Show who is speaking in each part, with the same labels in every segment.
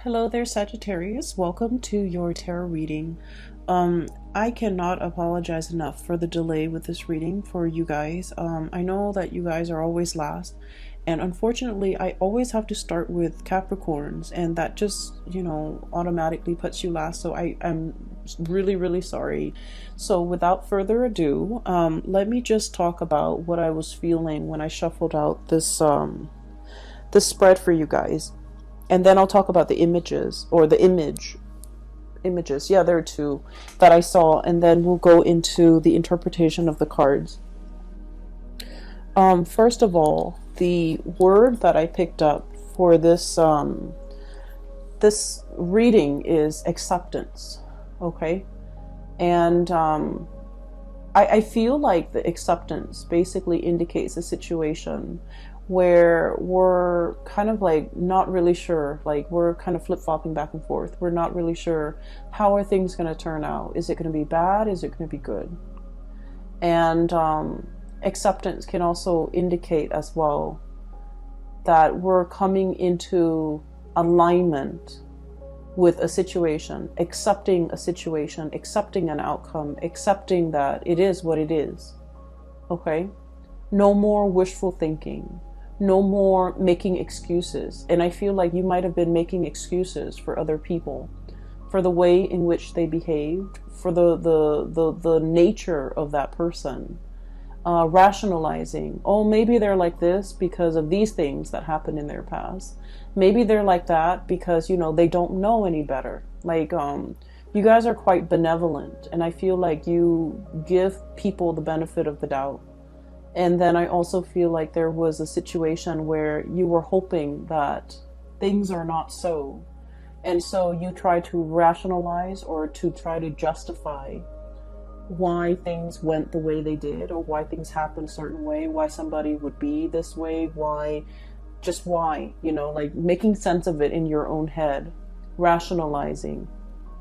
Speaker 1: Hello there, Sagittarius. Welcome to your tarot reading. I cannot apologize enough for the delay with this reading for you guys. I know that you guys are always last, and unfortunately, I always have to start with Capricorns, and that just, automatically puts you last. So I'm really, really sorry. So without further ado, let me just talk about what I was feeling when I shuffled out this spread for you guys. And then I'll talk about the images, or the images. Yeah, there are two that I saw. And then we'll go into the interpretation of the cards. First of all, the word that I picked up for this reading is acceptance. Okay. And I feel like the acceptance basically indicates a situation where we're kind of like not really sure, like we're kind of flip-flopping back and forth. We're not really sure, how are things going to turn out? Is it going to be bad? Is it going to be good? And acceptance can also indicate as well that we're coming into alignment with a situation, accepting an outcome, accepting that it is what it is. Okay? No more wishful thinking. No more making excuses. And I feel like you might have been making excuses for other people, for the way in which they behaved, for the nature of that person. Rationalizing, oh, maybe they're like this because of these things that happened in their past. Maybe they're like that because, they don't know any better. Like, you guys are quite benevolent, and I feel like you give people the benefit of the doubt. And then I also feel like there was a situation where you were hoping that things are not so. And so you try to rationalize or to try to justify why things went the way they did, or why things happened a certain way, why somebody would be this way, why, like making sense of it in your own head, rationalizing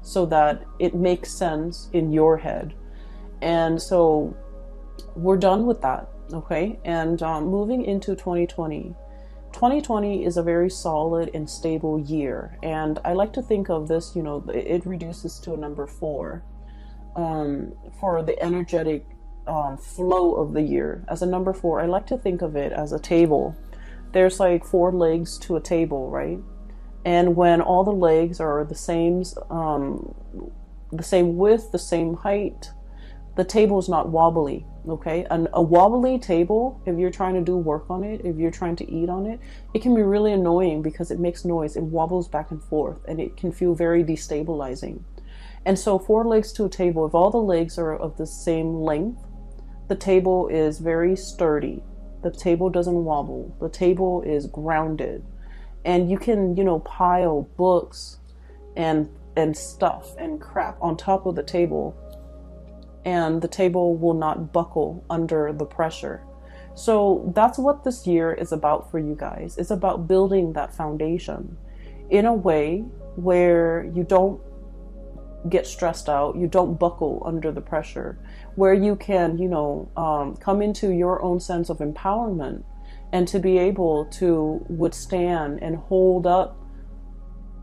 Speaker 1: so that it makes sense in your head. And so we're done with that. Okay, and moving into 2020. 2020 is a very solid and stable year, and I like to think of this, it reduces to a number 4 for the energetic flow of the year. As a number 4, I like to think of it as a table. There's like 4 legs to a table, right? And when all the legs are the same width, the same height, the table is not wobbly. Okay, and a wobbly table, if you're trying to do work on it, if you're trying to eat on it, it can be really annoying because it makes noise. It wobbles back and forth, and it can feel very destabilizing. And so 4 legs to a table, if all the legs are of the same length, the table is very sturdy. The table doesn't wobble. The table is grounded. And you can, pile books and stuff and crap on top of the table, and the table will not buckle under the pressure. So that's what this year is about for you guys. It's about building that foundation in a way where you don't get stressed out, you don't buckle under the pressure, where you can, come into your own sense of empowerment and to be able to withstand and hold up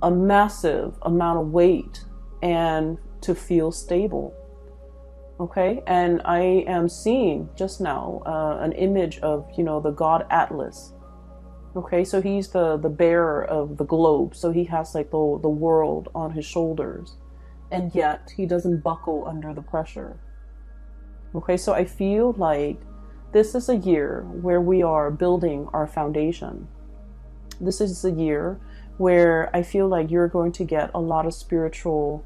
Speaker 1: a massive amount of weight and to feel stable. Okay, and I am seeing just now an image of, the god Atlas. Okay, so he's the bearer of the globe. So he has like the world on his shoulders. And yet he doesn't buckle under the pressure. Okay, so I feel like this is a year where we are building our foundation. This is a year where I feel like you're going to get a lot of spiritual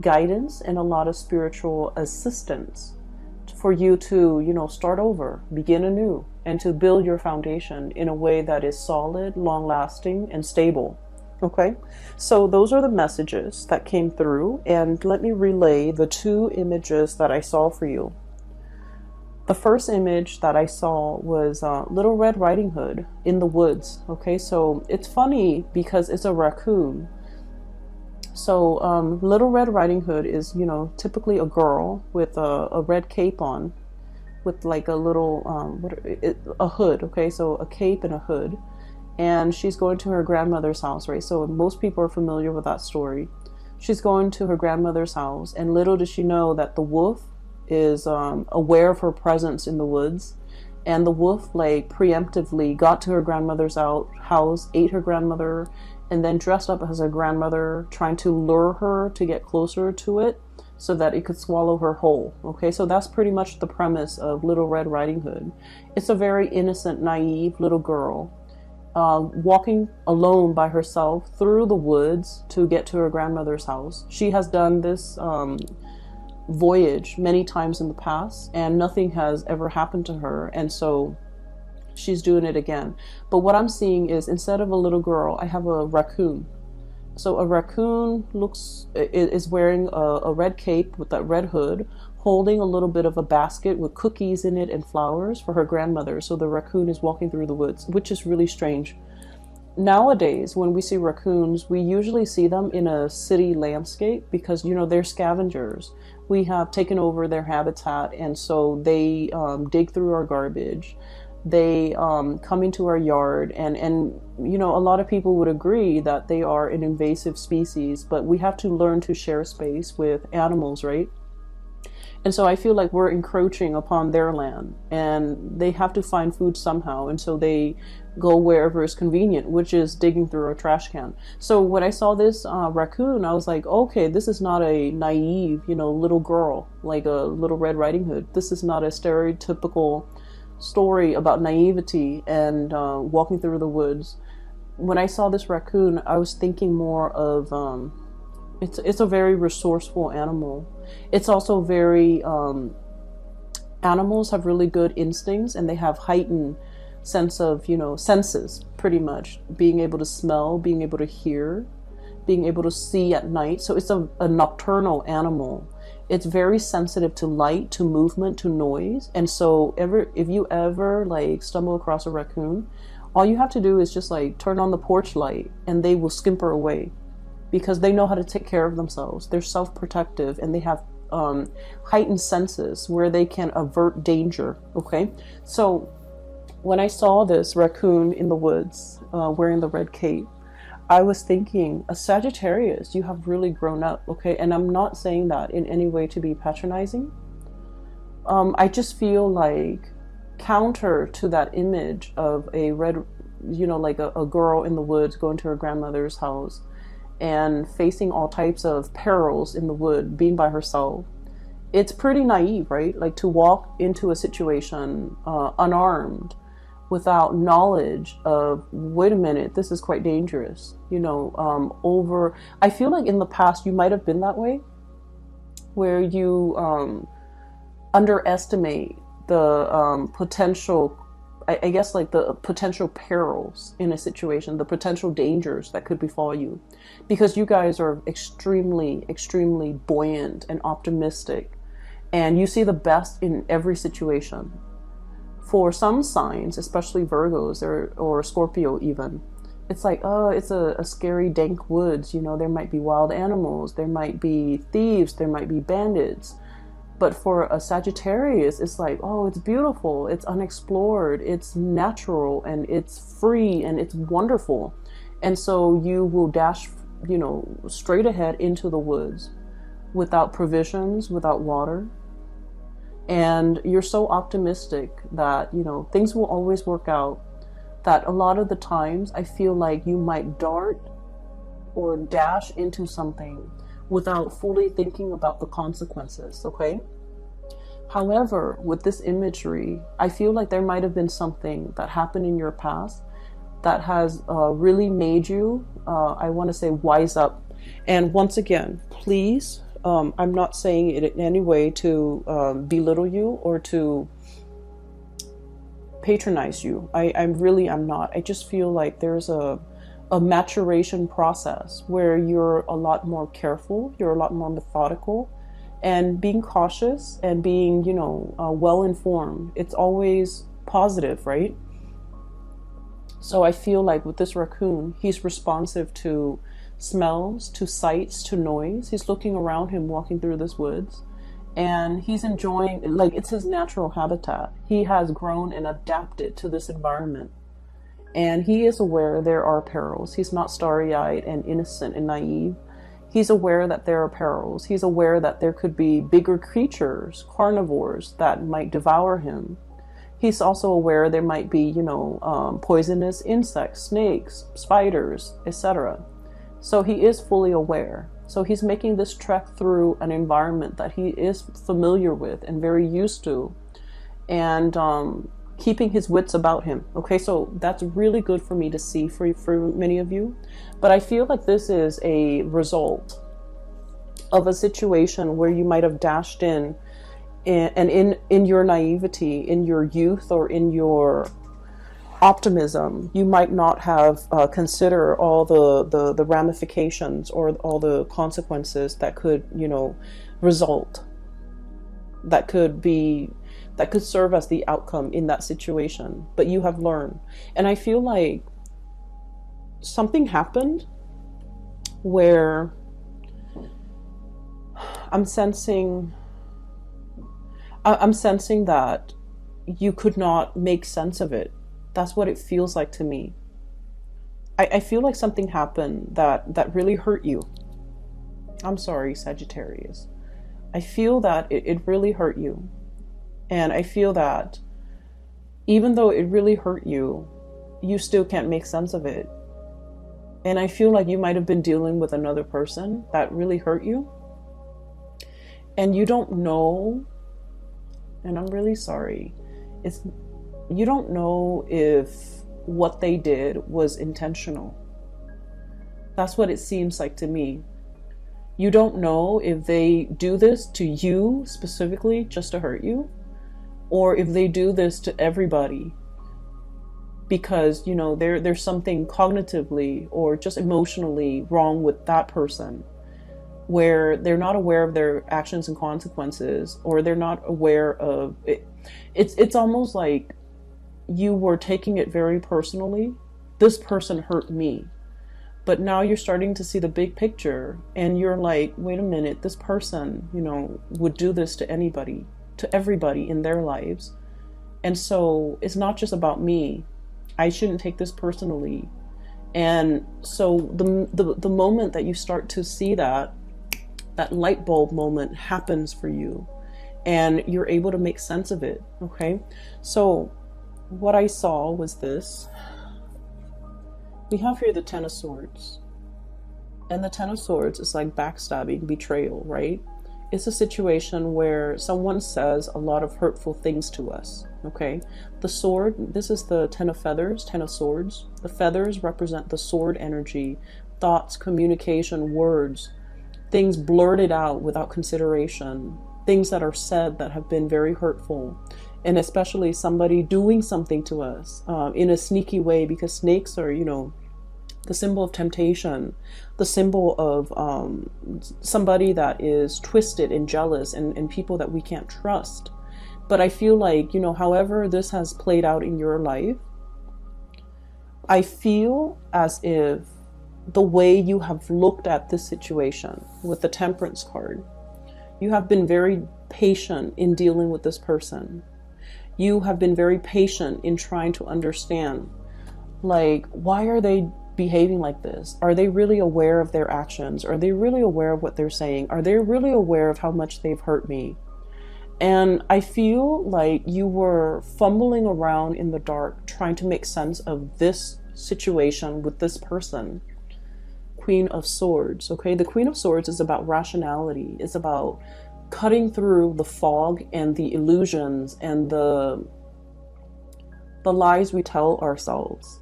Speaker 1: guidance and a lot of spiritual assistance for you to, start over, begin anew, and to build your foundation in a way that is solid, long-lasting, and stable. Okay, so those are the messages that came through, and let me relay the 2 images that I saw for you. The first image that I saw was Little Red Riding Hood in the woods. Okay, so it's funny because it's a raccoon. So Little Red Riding Hood is, typically a girl with a red cape on, with like a little, a hood, okay? So a cape and a hood. and she's going to her grandmother's house, right? So most people are familiar with that story. She's going to her grandmother's house, and little does she know that the wolf is aware of her presence in the woods, and the wolf like preemptively got to her grandmother's house, ate her grandmother, and then dressed up as her grandmother, trying to lure her to get closer to it so that it could swallow her whole. Okay, so that's pretty much the premise of Little Red Riding Hood. It's a very innocent, naive little girl walking alone by herself through the woods to get to her grandmother's house. She has done this voyage many times in the past, and nothing has ever happened to her, and so she's doing it again. But what I'm seeing is, instead of a little girl, I have a raccoon. So a raccoon is wearing a red cape with that red hood, holding a little bit of a basket with cookies in it and flowers for her grandmother. So the raccoon is walking through the woods, which is really strange. Nowadays, when we see raccoons, we usually see them in a city landscape because, you know, they're scavengers. We have taken over their habitat, and so they dig through our garbage. They come into our yard, and you know, a lot of people would agree that they are an invasive species, but we have to learn to share space with animals, right? And so I feel like we're encroaching upon their land, and they have to find food somehow, and so they go wherever is convenient, which is digging through a trash can. So when I saw this raccoon, I was like, okay, this is not a naive, you know, little girl like a Little Red Riding Hood. This is not a stereotypical story about naivety and walking through the woods. When I saw this raccoon, I was thinking more of it's a very resourceful animal. It's also very animals have really good instincts, and they have heightened sense of, you know, senses, pretty much being able to smell, being able to hear, being able to see at night. So it's a nocturnal animal. It's very sensitive to light, to movement, to noise. And so if you ever like stumble across a raccoon, all you have to do is just like turn on the porch light, and they will scamper away because they know how to take care of themselves. They're self-protective, and they have heightened senses where they can avert danger. Okay, so when I saw this raccoon in the woods wearing the red cape, I was thinking, a Sagittarius, you have really grown up, okay? And I'm not saying that in any way to be patronizing. I just feel like counter to that image of a red, you know, like a girl in the woods going to her grandmother's house and facing all types of perils in the wood, being by herself. It's pretty naive, right? Like to walk into a situation unarmed, without knowledge of, wait a minute, this is quite dangerous, you know, I feel like in the past you might have been that way, where you underestimate the potential, I guess like the potential perils in a situation, the potential dangers that could befall you, because you guys are extremely, extremely buoyant and optimistic, and you see the best in every situation. For some signs, especially Virgos or Scorpio even, it's like, oh, it's a scary, dank woods. You know, there might be wild animals, there might be thieves, there might be bandits. But for a Sagittarius, it's like, oh, it's beautiful, it's unexplored, it's natural, and it's free, and it's wonderful. And so you will dash, you know, straight ahead into the woods without provisions, without water. And you're so optimistic that, you know, things will always work out, that a lot of the times I feel like you might dart or dash into something without fully thinking about the consequences, okay? However, with this imagery, I feel like there might have been something that happened in your past that has really made you, I want to say, wise up. And once again, please, I'm not saying it in any way to belittle you or to patronize you. I'm not. I just feel like there's a maturation process where you're a lot more careful, you're a lot more methodical, and being cautious and being, you know, well informed. It's always positive, right? So I feel like with this raccoon, he's responsive to smells, to sights, to noise. He's looking around him walking through this woods, and he's enjoying, like, it's his natural habitat. He has grown and adapted to this environment, And he is aware there are perils. He's not starry-eyed and innocent and naive. He's aware that there are perils. He's aware that there could be bigger creatures, carnivores, that might devour him. He's also aware there might be, poisonous insects, snakes, spiders, etc. So he is fully aware. So he's making this trek through an environment that he is familiar with and very used to, and keeping his wits about him. Okay, so that's really good for me to see for many of you. But I feel like this is a result of a situation where you might have dashed in, and in your naivety, in your youth, or in your optimism, you might not have considered all the ramifications or all the consequences that could, result, that could serve as the outcome in that situation. But you have learned. And I feel like something happened where I'm sensing that you could not make sense of it. That's what it feels like to me. I feel like something happened that really hurt you. I'm sorry, Sagittarius. I feel that it really hurt you. And I feel that even though it really hurt you, you still can't make sense of it. And I feel like you might have been dealing with another person that really hurt you. And you don't know, and I'm really sorry, you don't know if what they did was intentional. That's what it seems like to me. You don't know if they do this to you specifically just to hurt you, or if they do this to everybody because, there's something cognitively or just emotionally wrong with that person, where they're not aware of their actions and consequences, or they're not aware of it. It's almost like you were taking it very personally. This person hurt me. But now you're starting to see the big picture, and you're like, wait a minute, this person, would do this to anybody, to everybody in their lives. And so it's not just about me. I shouldn't take this personally. And so the moment that you start to see that light bulb moment happens for you, and you're able to make sense of it. Okay. So what I saw was this. We have here the Ten of Swords. And the Ten of Swords is like backstabbing, betrayal, right? It's a situation where someone says a lot of hurtful things to us, okay? The sword, this is the Ten of Feathers, Ten of Swords. The feathers represent the sword energy, thoughts, communication, words, things blurted out without consideration, things that are said that have been very hurtful. And especially somebody doing something to us in a sneaky way, because snakes are, the symbol of temptation, the symbol of somebody that is twisted and jealous, and people that we can't trust. But I feel like, however this has played out in your life, I feel as if the way you have looked at this situation with the Temperance card, you have been very patient in dealing with this person. You have been very patient in trying to understand, like, why are they behaving like this? Are they really aware of their actions? Are they really aware of what they're saying? Are they really aware of how much they've hurt me? And I feel like you were fumbling around in the dark trying to make sense of this situation with this person. Queen of Swords, okay? The Queen of Swords is about rationality. It's about cutting through the fog and the illusions and the lies we tell ourselves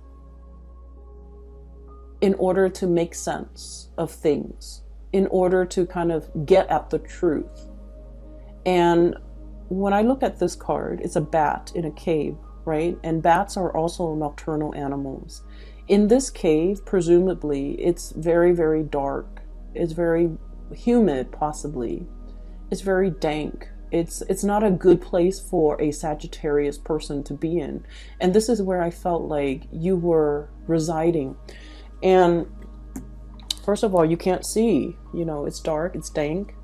Speaker 1: in order to make sense of things, in order to kind of get at the truth. And when I look at this card, it's a bat in a cave, right? And bats are also nocturnal animals. In this cave, presumably, it's very, very dark. It's very humid, possibly. It's very dank. It's not a good place for a Sagittarius person to be in. And this is where I felt like you were residing. And first of all, you can't see, it's dark, it's dank.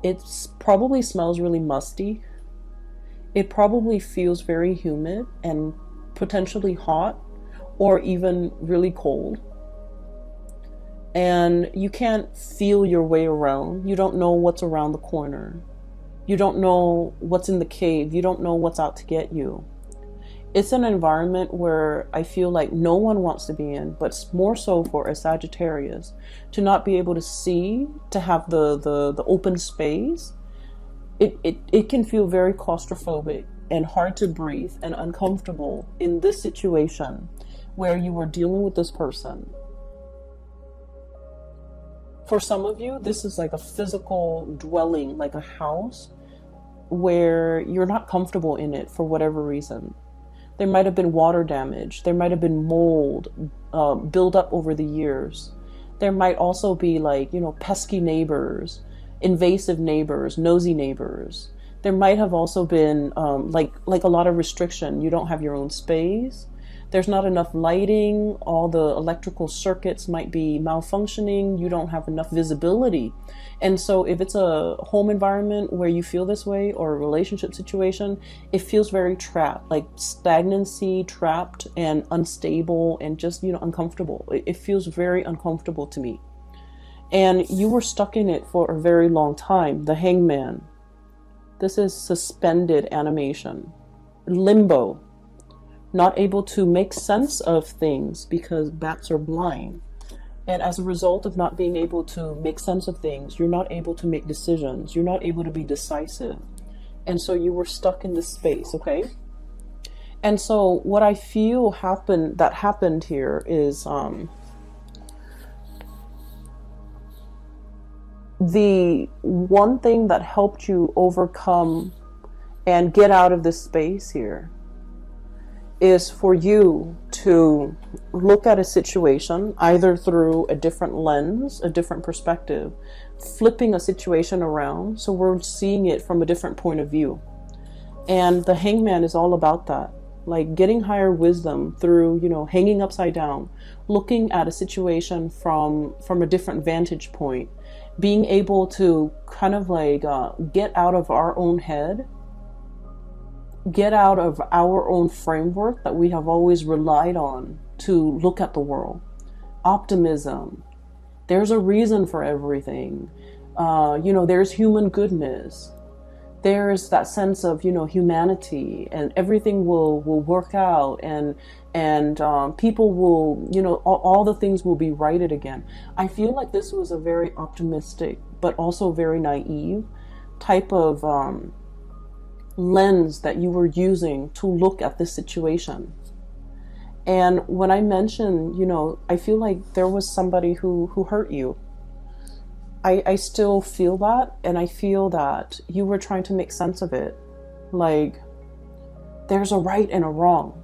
Speaker 1: It probably smells really musty. It probably feels very humid and potentially hot. or even really cold. And you can't feel your way around. You don't know what's around the corner. You don't know what's in the cave. You don't know what's out to get you. It's an environment where I feel like no one wants to be in, but more so for a Sagittarius, to not be able to see, to have the open space. It can feel very claustrophobic and hard to breathe and uncomfortable in this situation where you are dealing with this person. For some of you, this is like a physical dwelling, like a house where you're not comfortable in it for whatever reason. There might have been water damage. There might have been mold build up over the years. There might also be like, pesky neighbors, invasive neighbors, nosy neighbors. There might have also been like a lot of restriction. You don't have your own space. There's not enough lighting. All the electrical circuits might be malfunctioning. You don't have enough visibility. And so if it's a home environment where you feel this way, or a relationship situation, it feels very trapped, like stagnancy, trapped and unstable and just, uncomfortable. It feels very uncomfortable to me. And you were stuck in it for a very long time. The Hangman. This is suspended animation. Limbo. Not able to make sense of things because bats are blind. And as a result of not being able to make sense of things, you're not able to make decisions. You're not able to be decisive. And so you were stuck in this space, okay? And so what I feel happened here is the one thing that helped you overcome and get out of this space here is for you to look at a situation either through a different lens, a different perspective, flipping a situation around so we're seeing it from a different point of view. And the Hangman is all about that, like getting higher wisdom through, hanging upside down, looking at a situation from a different vantage point, being able to kind of like get out of our own head, get out of our own framework that we have always relied on to look at the world. Optimism. There's a reason for everything. There's human goodness. There's that sense of, humanity, and everything will work out, and people will, all the things will be righted again. I feel like this was a very optimistic, but also very naive type of lens that you were using to look at this situation. And when I mentioned, I feel like there was somebody who hurt you. I still feel that, and I feel that you were trying to make sense of it. Like, there's a right and a wrong.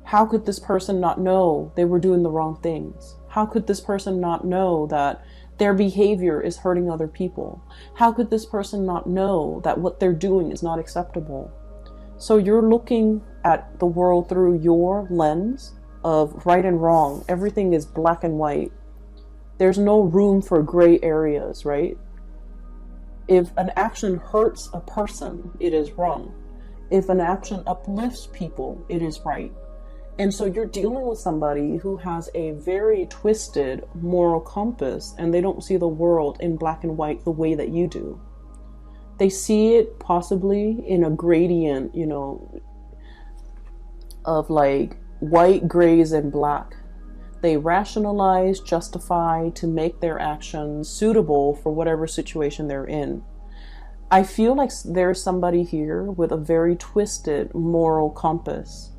Speaker 1: How could this person not know they were doing the wrong things? How could this person not know that their behavior is hurting other people? How could this person not know that what they're doing is not acceptable? So you're looking at the world through your lens of right and wrong. Everything is black and white. There's no room for gray areas, right? If an action hurts a person, it is wrong. If an action uplifts people, it is right. And so you're dealing with somebody who has a very twisted moral compass, and they don't see the world in black and white the way that you do. They see it possibly in a gradient, of like white, grays, and black. They rationalize, justify to make their actions suitable for whatever situation they're in. I feel like there's somebody here with a very twisted moral compass.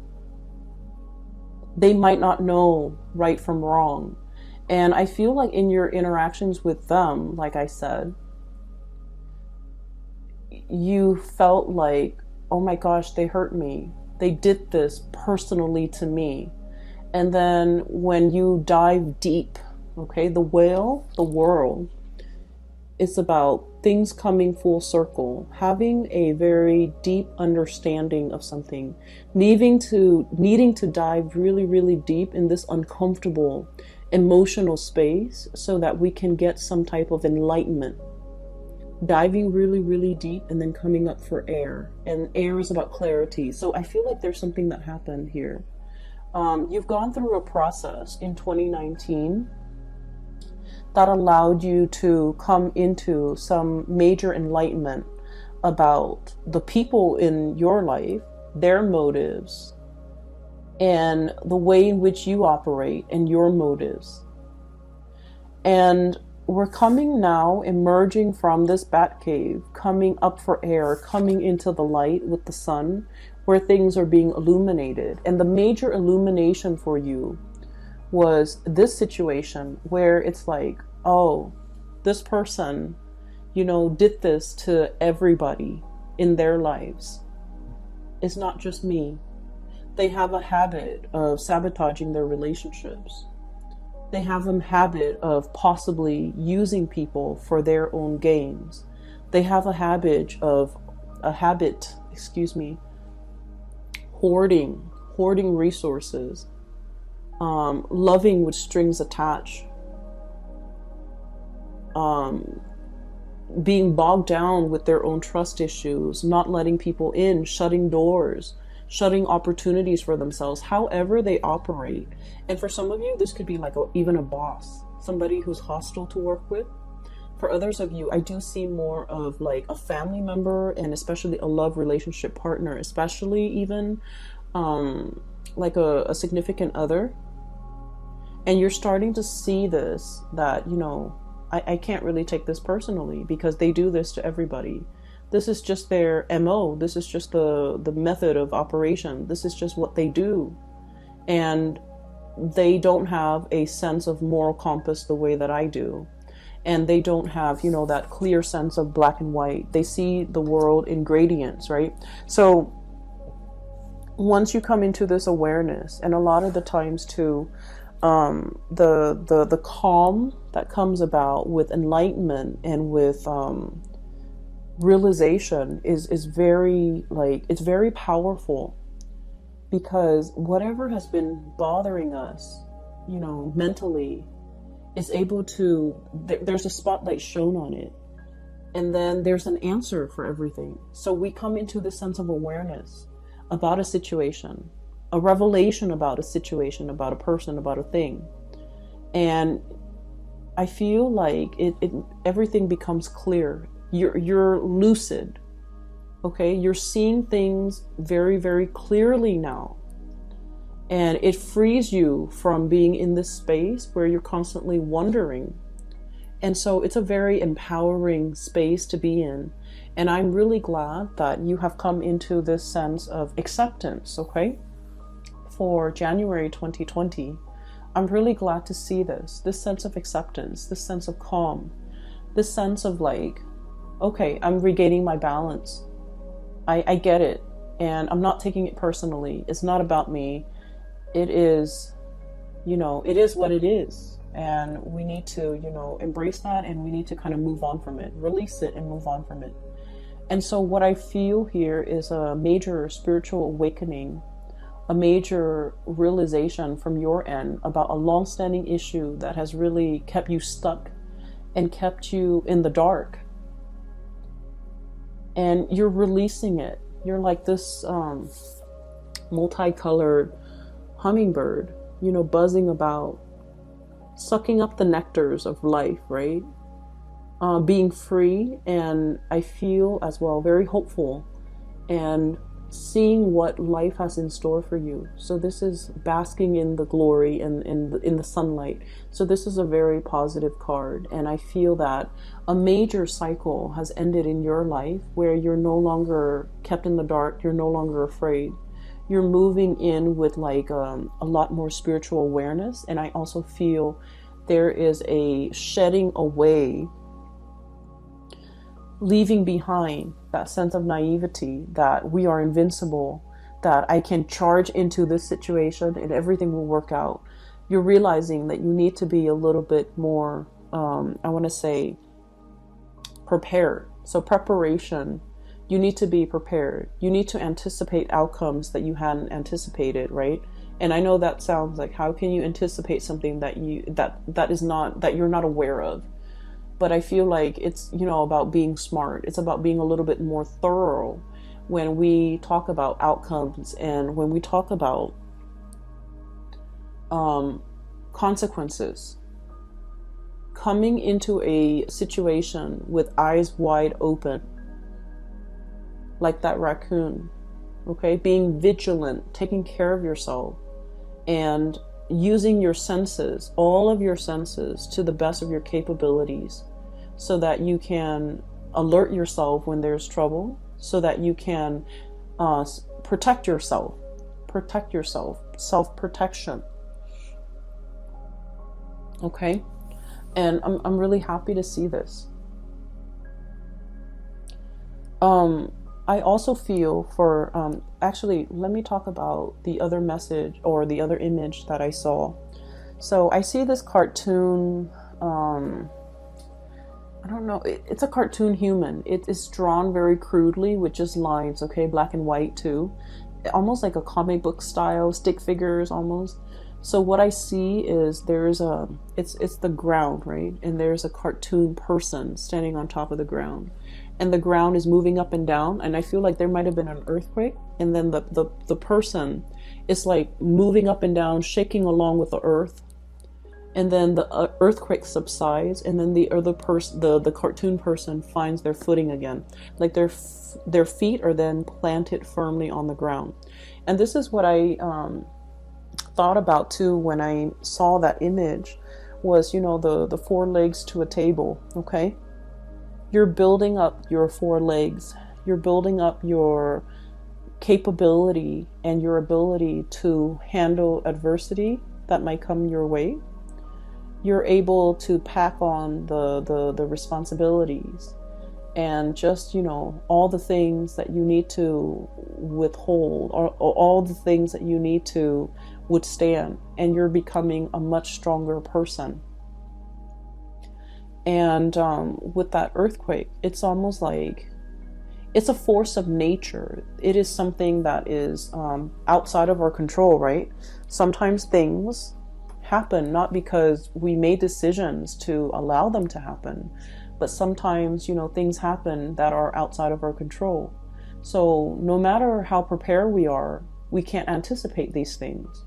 Speaker 1: They might not know right from wrong. And I feel like in your interactions with them, like I said, you felt like, oh my gosh, they hurt me. They did this personally to me. And then when you dive deep, okay, the world, it's about things coming full circle, having a very deep understanding of something, needing to dive really, really deep in this uncomfortable emotional space so that we can get some type of enlightenment. Diving really, really deep and then coming up for air. And air is about clarity. So I feel like there's something that happened here You've gone through a process in 2019 that allowed you to come into some major enlightenment about the people in your life, their motives, and the way in which you operate and your motives. And we're coming now, emerging from this bat cave, coming up for air, coming into the light with the sun, where things are being illuminated. And the major illumination for you was this situation where it's like, oh, this person, did this to everybody in their lives. It's not just me. They have a habit of sabotaging their relationships. They have a habit of possibly using people for their own gains. They have a habit, hoarding resources, loving with strings attached, being bogged down with their own trust issues, not letting people in, shutting doors, shutting opportunities for themselves, however they operate. And for some of you, this could be like even a boss, somebody who's hostile to work with. For others of you, I do see more of like a family member, and especially a love relationship partner, especially even like a significant other. And you're starting to see this, that, I can't really take this personally because they do this to everybody. This is just their MO. This is just the method of operation. This is just what they do. And they don't have a sense of moral compass the way that I do. And they don't have, that clear sense of black and white. They see the world in gradients, right? So once you come into this awareness, and a lot of the times too, the calm that comes about with enlightenment and with realization is very, it's very powerful, because whatever has been bothering us, mentally, is able to, there's a spotlight shown on it, and then there's an answer for everything. So we come into this sense of awareness about a situation, a revelation about a situation, about a person, about a thing. And I feel like everything becomes clear. You're lucid. Okay? You're seeing things very, very clearly now. And it frees you from being in this space where you're constantly wondering. And so it's a very empowering space to be in. And I'm really glad that you have come into this sense of acceptance, okay? For January 2020, I'm really glad to see this sense of acceptance, this sense of calm, this sense of like, okay, I'm regaining my balance. I get it, and I'm not taking it personally. It's not about me. It is, it is what it is. And we need to, embrace that, and we need to kind of move on from it, release it and move on from it. And so what I feel here is a major spiritual awakening, a major realization from your end about a long-standing issue that has really kept you stuck and kept you in the dark. And you're releasing it. You're like this multicolored hummingbird, buzzing about, sucking up the nectars of life, right? Being free, and I feel as well very hopeful and seeing what life has in store for you. So this is basking in the glory and in the sunlight. So this is a very positive card, and I feel that a major cycle has ended in your life where you're no longer kept in the dark. You're no longer afraid. You're moving in with like a lot more spiritual awareness. And I also feel there is a shedding away, leaving behind that sense of naivety that we are invincible, that I can charge into this situation and everything will work out. You're realizing that you need to be a little bit more, I want to say, prepared. So preparation, you need to be prepared. You need to anticipate outcomes that you hadn't anticipated, right? And I know that sounds like, how can you anticipate something that you're not aware of? But I feel like it's, about being smart. It's about being a little bit more thorough when we talk about outcomes and when we talk about consequences. Coming into a situation with eyes wide open, like that raccoon, okay? Being vigilant, taking care of yourself, and using your senses, all of your senses, to the best of your capabilities, so that you can alert yourself when there's trouble, so that you can protect yourself, self-protection. Okay? And I'm really happy to see this. I also feel for, actually, let me talk about the other message or the other image that I saw. So I see this cartoon, I don't know, it's a cartoon human. It is drawn very crudely with just lines, okay, black and white too. Almost like a comic book style, stick figures almost. So what I see is there's it's the ground, right? And there's a cartoon person standing on top of the ground. And the ground is moving up and down, and I feel like there might have been an earthquake, and then the person is like moving up and down, shaking along with the earth, and then the earthquake subsides, and then the other person, the cartoon person, finds their footing again, like their feet are then planted firmly on the ground. And this is what I thought about too when I saw that image, was, you know, the four legs to a table, okay? You're building up your four legs. You're building up your capability and your ability to handle adversity that might come your way. You're able to pack on the responsibilities and just, you know, all the things that you need to withhold, or all the things that you need to withstand. And you're becoming a much stronger person. And with that earthquake, it's almost like it's a force of nature. It is something that is outside of our control, right? Sometimes things happen not because we made decisions to allow them to happen, but sometimes, you know, things happen that are outside of our control. So no matter how prepared we are, we can't anticipate these things.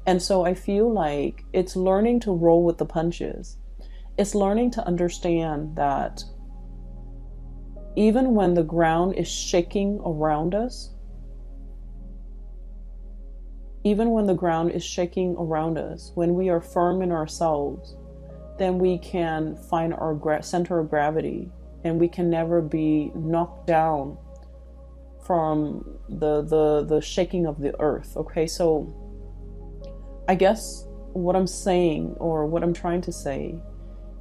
Speaker 1: And so I feel like it's learning to roll with the punches. It's learning to understand that even when the ground is shaking around us, when we are firm in ourselves, then we can find our center of gravity, and we can never be knocked down from the shaking of the earth. Okay, so I guess what I'm saying, or what I'm trying to say,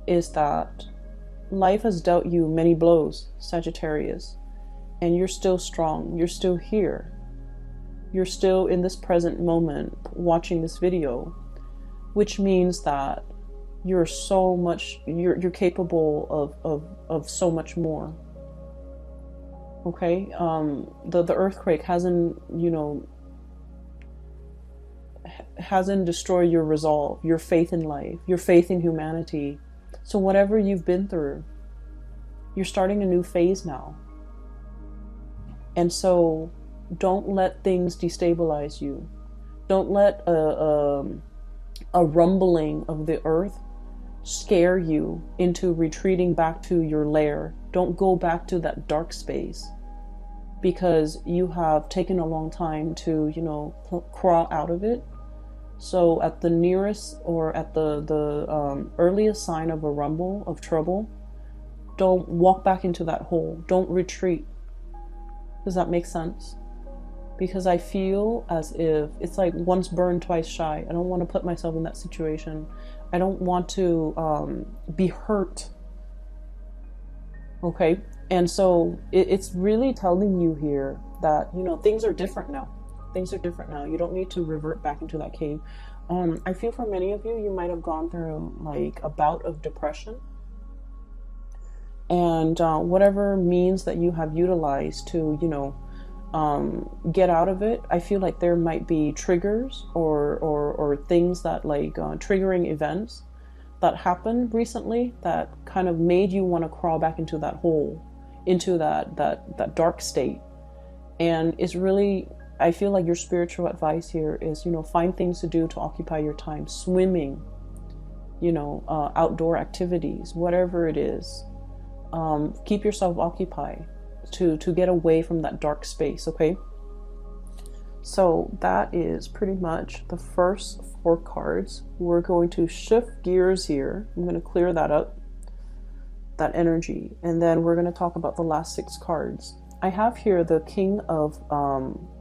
Speaker 1: is that life has dealt you many blows, Sagittarius, and you're still strong. You're still here. You're still in this present moment watching this video, which means that you're so much, you're capable of so much more. Okay, the earthquake hasn't, you know, hasn't destroyed your resolve, your faith in life, your faith in humanity. So whatever you've been through, you're starting a new phase now. And so don't let things destabilize you. Don't let a rumbling of the earth scare you into retreating back to your lair. Don't go back to that dark space, because you have taken a long time to, you know, crawl out of it. So at the nearest, or at the earliest sign of a rumble of trouble, don't walk back into that hole. Don't retreat. Does that make sense? Because I feel as if it's like once burned, twice shy. I don't want to put myself in that situation. I don't want to be hurt. Okay? And so it's really telling you here that, you know, things are different now. Things are different now. You don't need to revert back into that cave. I feel for many of you, you might have gone through like a bout of depression. And whatever means that you have utilized to, you know, get out of it, I feel like there might be triggers or things that like triggering events that happened recently that kind of made you want to crawl back into that hole, into that dark state. And it's really, I feel like your spiritual advice here is, you know, find things to do to occupy your time. Swimming, you know, outdoor activities, whatever it is. Keep yourself occupied to get away from that dark space, okay? So that is pretty much the first 4 cards. We're going to shift gears here. I'm going to clear that up, that energy, and then we're going to talk about the last 6 cards. I have here the King of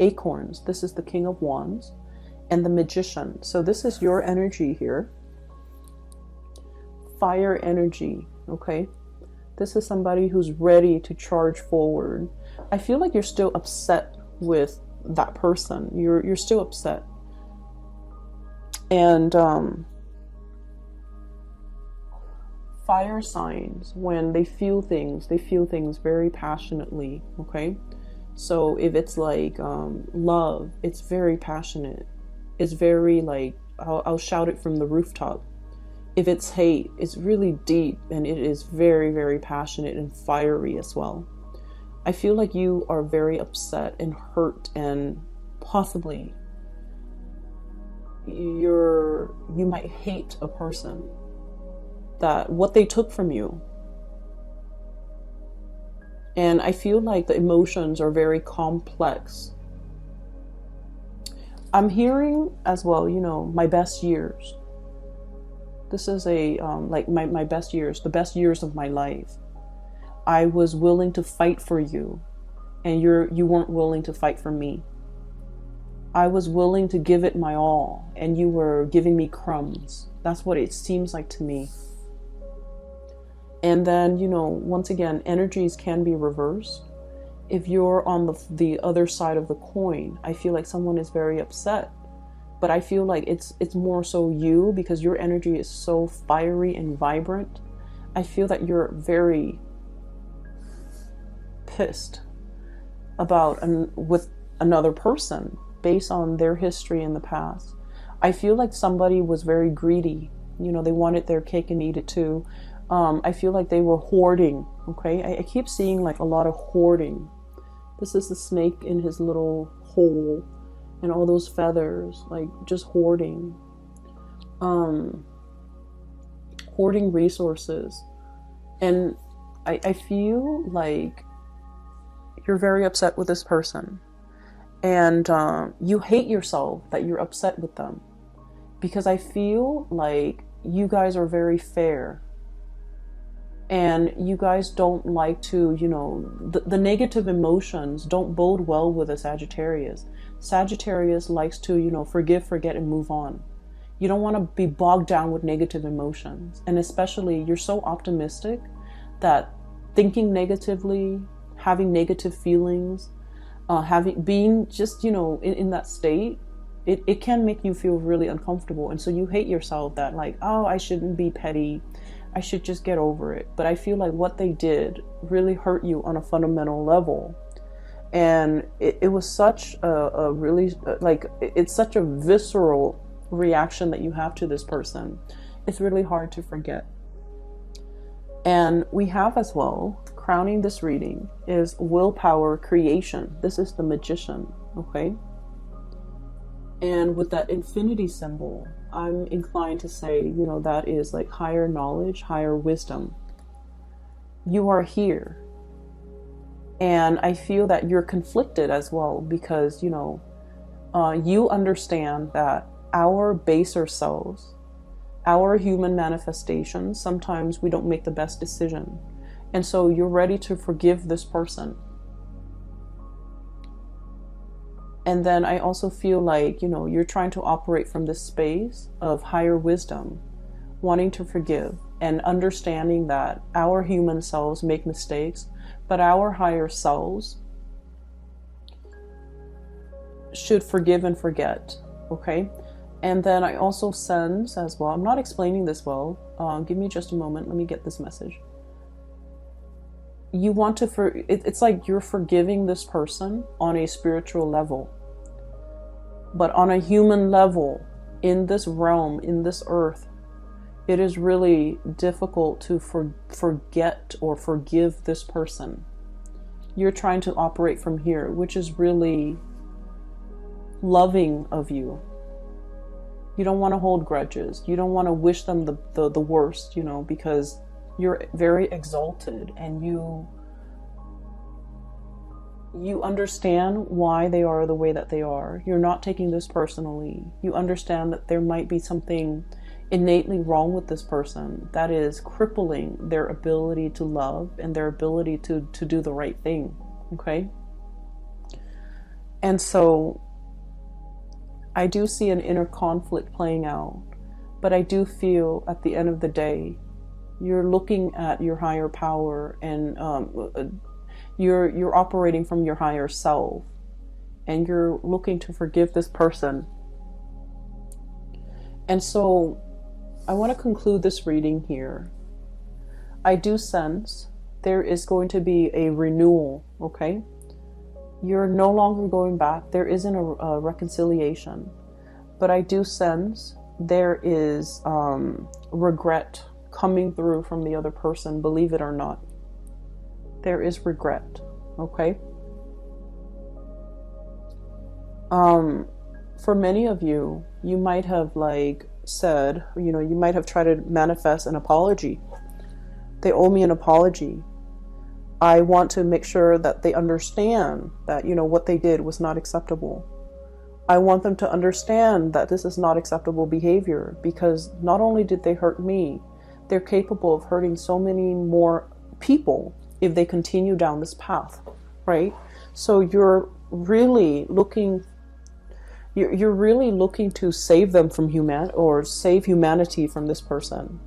Speaker 1: Acorns. This is the King of Wands, and the Magician. So this is your energy here. Fire energy, okay? This is somebody who's ready to charge forward. I feel like you're still upset with that person. You're still upset. And fire signs, when they feel things very passionately, okay? So if it's like love, it's very passionate. It's very like, I'll shout it from the rooftop. If it's hate, it's really deep, and it is very, very passionate and fiery as well. I feel like you are very upset and hurt, and possibly you might hate a person, that what they took from you. And I feel like the emotions are very complex. I'm hearing as well, you know, my best years. This is a like my best years, the best years of my life. I was willing to fight for you, and you weren't willing to fight for me. I was willing to give it my all, and you were giving me crumbs. That's what it seems like to me. And then, you know, once again, energies can be reversed. If you're on the other side of the coin, I feel like someone is very upset. But I feel like it's more so you, because your energy is so fiery and vibrant. I feel that you're very pissed about with another person based on their history in the past. I feel like somebody was very greedy. You know, they wanted their cake and eat it too. I feel like they were hoarding, okay? I keep seeing like a lot of hoarding. This is the snake in his little hole and all those feathers, like just hoarding. Hoarding resources. And I feel like you're very upset with this person. And you hate yourself that you're upset with them. Because I feel like you guys are very fair. And you guys don't like to, you know, the negative emotions don't bode well with a Sagittarius. Sagittarius likes to, you know, forgive, forget, and move on. You don't want to be bogged down with negative emotions. And especially, you're so optimistic that thinking negatively, having negative feelings, being just, you know, in that state, it can make you feel really uncomfortable. And so you hate yourself that like, oh, I shouldn't be petty. I should just get over it. But I feel like what they did really hurt you on a fundamental level. And it was such a really, like, it's such a visceral reaction that you have to this person. It's really hard to forget. And we have as well, crowning this reading, is willpower creation. This is the Magician, okay? And with that infinity symbol, I'm inclined to say, you know, that is like higher knowledge, higher wisdom. You are here. And I feel that you're conflicted as well because, you know, you understand that our baser selves, our human manifestations, sometimes we don't make the best decision. And so you're ready to forgive this person. And then I also feel like, you know, you're trying to operate from this space of higher wisdom, wanting to forgive and understanding that our human selves make mistakes, but our higher selves should forgive and forget, okay? And then I also sense as well, I'm not explaining this well, give me just a moment, let me get this message. You want to, it's like you're forgiving this person on a spiritual level. But on a human level, in this realm, in this earth, it is really difficult to forget or forgive this person. You're trying to operate from here, which is really loving of you. You don't want to hold grudges. You don't want to wish them the worst, you know, because you're very exalted and you understand why they are the way that they are. You're not taking this personally. You understand that there might be something innately wrong with this person that is crippling their ability to love and their ability to do the right thing. Okay? And so I do see an inner conflict playing out, but I do feel at the end of the day, you're looking at your higher power and you're operating from your higher self, and you're looking to forgive this person. And so I want to conclude this reading here. I do sense there is going to be a renewal, okay? You're no longer going back. There isn't a reconciliation. But I do sense there is regret coming through from the other person, believe it or not. There is regret, okay? For many of you, you might have said, you know, you might have tried to manifest an apology. They owe me an apology. I want to make sure that they understand that, you know, what they did was not acceptable. I want them to understand that this is not acceptable behavior, because not only did they hurt me, they're capable of hurting so many more people if they continue down this path, right? So you're really looking to save them from save humanity from this person.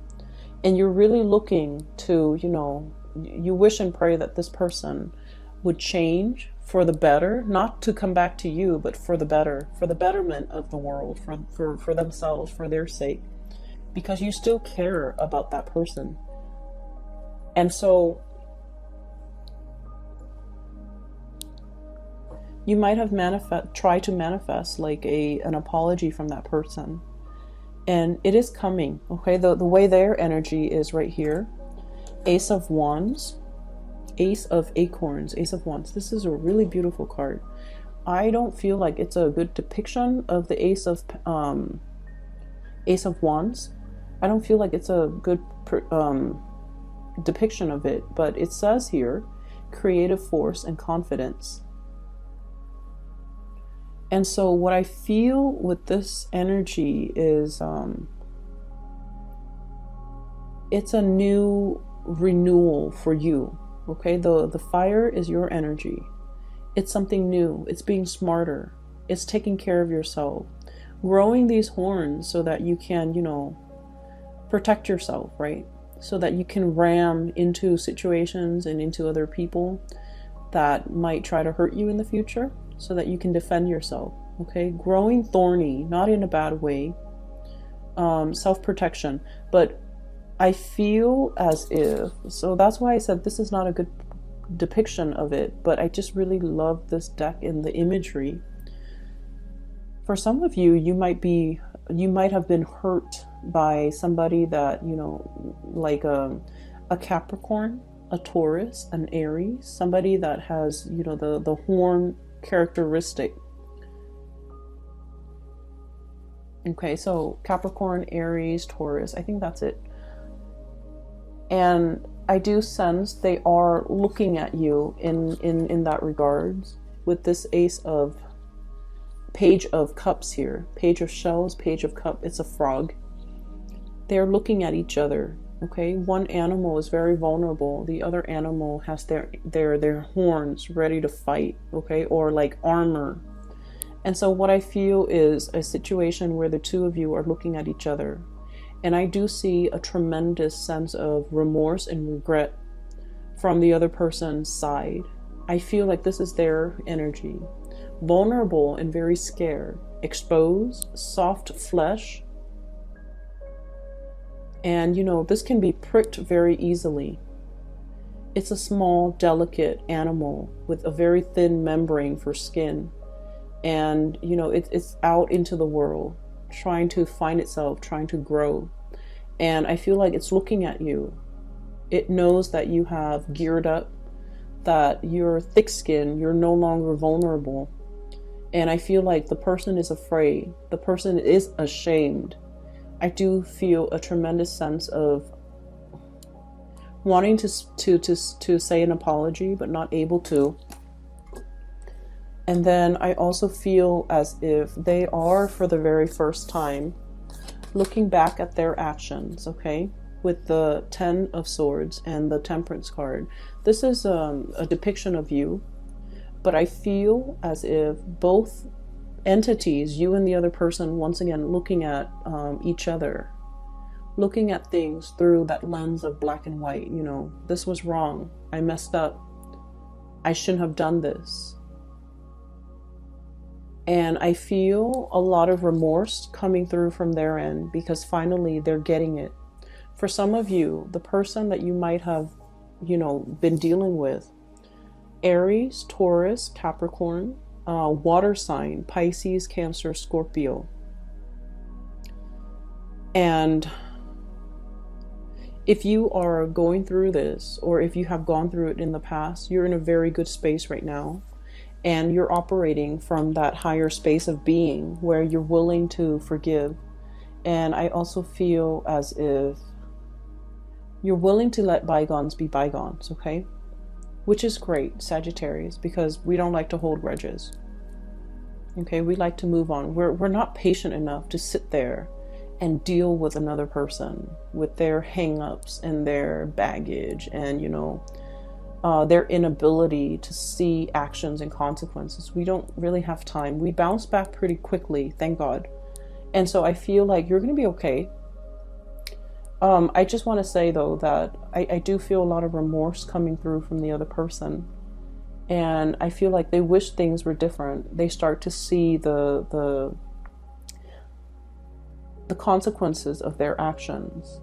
Speaker 1: And you're really looking to, you know, you wish and pray that this person would change for the better, not to come back to you, but for the better, for the betterment of the world, for themselves, for their sake, because you still care about that person. And so you might have tried to manifest an apology from that person. And it is coming, okay? The way their energy is right here. Ace of Wands, Ace of Acorns, Ace of Wands. This is a really beautiful card. I don't feel like it's a good depiction of the Ace of Wands. I don't feel like it's a good depiction of it, but it says here, creative force and confidence. And so what I feel with this energy is it's a new renewal for you, okay? The fire is your energy. It's something new. It's being smarter. It's taking care of yourself. Growing these horns so that you can, you know, protect yourself, right? So that you can ram into situations and into other people that might try to hurt you in the future, so that you can defend yourself, okay? Growing thorny, not in a bad way, self-protection, but I feel as if, so that's why I said this is not a good depiction of it, but I just really love this deck and the imagery. For some of you, you might have been hurt by somebody that, you know, like a Capricorn, a Taurus, an Aries, somebody that has, you know, the horn characteristic. Okay, so Capricorn, Aries, Taurus, I think that's it. And I do sense they are looking at you in that regards with this Page of Cups here. Page of Shells, Page of Cup, it's a frog. They're looking at each other, okay? One animal is very vulnerable. The other animal has their horns ready to fight, okay? Or like armor. And so what I feel is a situation where the two of you are looking at each other. And I do see a tremendous sense of remorse and regret from the other person's side. I feel like this is their energy. Vulnerable and very scared. Exposed, soft flesh. And, you know, this can be pricked very easily. It's a small, delicate animal with a very thin membrane for skin. And, you know, it's out into the world, trying to find itself, trying to grow. And I feel like it's looking at you. It knows that you have geared up, that you're thick-skinned, you're no longer vulnerable. And I feel like the person is afraid. The person is ashamed. I do feel a tremendous sense of wanting to say an apology, but not able to. And then I also feel as if they are, for the very first time, looking back at their actions, okay? With the 10 of Swords and the Temperance card. This is a depiction of you, but I feel as if both entities, you and the other person, once again, looking at each other, looking at things through that lens of black and white. You know, this was wrong. I messed up. I shouldn't have done this. And I feel a lot of remorse coming through from their end, because finally they're getting it. For some of you, the person that you might have, you know, been dealing with, Aries, Taurus, Capricorn, water sign, Pisces, Cancer, Scorpio. And if you are going through this, or if you have gone through it in the past, you're in a very good space right now. And you're operating from that higher space of being where you're willing to forgive. And I also feel as if you're willing to let bygones be bygones, okay? Which is great, Sagittarius, because we don't like to hold grudges. Okay, we like to move on. We're not patient enough to sit there and deal with another person with their hang-ups and their baggage and, you know, their inability to see actions and consequences. We don't really have time. We bounce back pretty quickly, thank God. And so I feel like you're going to be okay. I just want to say, though, that I do feel a lot of remorse coming through from the other person. And I feel like they wish things were different. They start to see the consequences of their actions.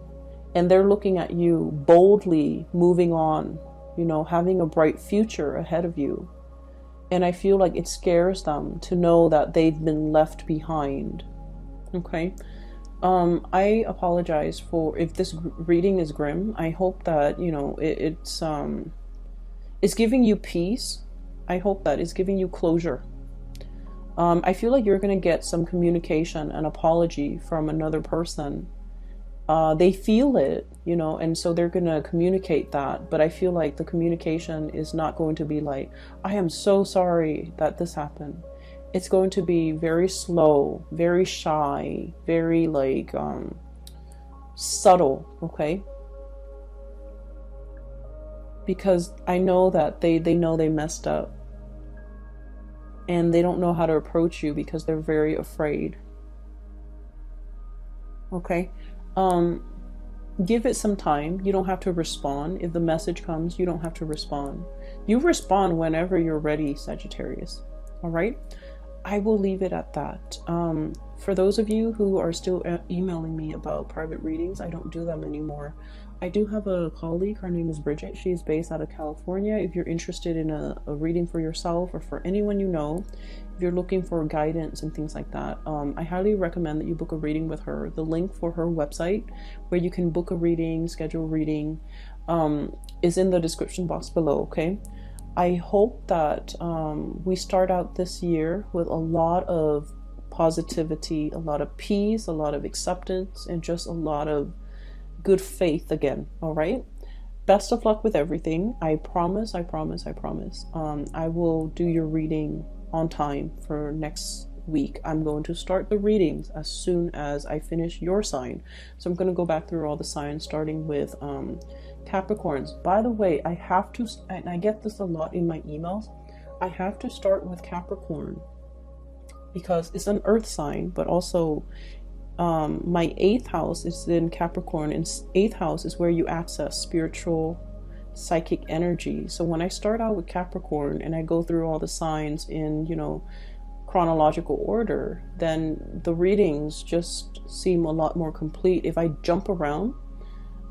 Speaker 1: And they're looking at you boldly moving on, you know, having a bright future ahead of you. And I feel like it scares them to know that they've been left behind. Okay. I apologize for if this reading is grim. I hope that, you know, it's giving you peace. I hope that it's giving you closure. I feel like you're going to get some communication and apology from another person. They feel it, you know, and so they're going to communicate that. But I feel like the communication is not going to be like, I am so sorry that this happened. It's going to be very slow, very shy, very like subtle, okay? Because I know that they know they messed up. And they don't know how to approach you because they're very afraid. Okay? Give it some time. You don't have to respond. If the message comes, you don't have to respond. You respond whenever you're ready, Sagittarius. All right? I will leave it at that. For those of you who are still emailing me about private readings, I don't do them anymore. I do have a colleague. Her name is Bridget. She's based out of California. If you're interested in a reading for yourself or for anyone you know, if you're looking for guidance and things like that, I highly recommend that you book a reading with her. The link for her website where you can book a reading, schedule a reading, is in the description box below, okay? I hope that we start out this year with a lot of positivity, a lot of peace, a lot of acceptance, and just a lot of good faith again. All right. Best of luck with everything. I promise. I will do your reading on time for next week. I'm going to start the readings as soon as I finish your sign. So I'm going to go back through all the signs, starting with Capricorns. By the way, I have to, and I get this a lot in my emails, I have to start with Capricorn because it's an earth sign, but also my 8th house is in Capricorn, and 8th house is where you access spiritual, psychic energy. So when I start out with Capricorn and I go through all the signs in, you know, chronological order, then the readings just seem a lot more complete. If I jump around,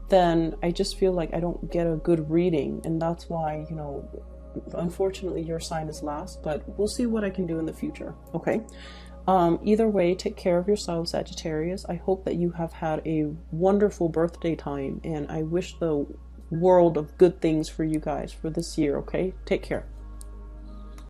Speaker 1: then I just feel like I don't get a good reading, and that's why, you know, unfortunately your sign is last, but we'll see what I can do in the future. Okay. Either way, take care of yourself, Sagittarius. I hope that you have had a wonderful birthday time, and I wish the world of good things for you guys for this year. Okay, take care.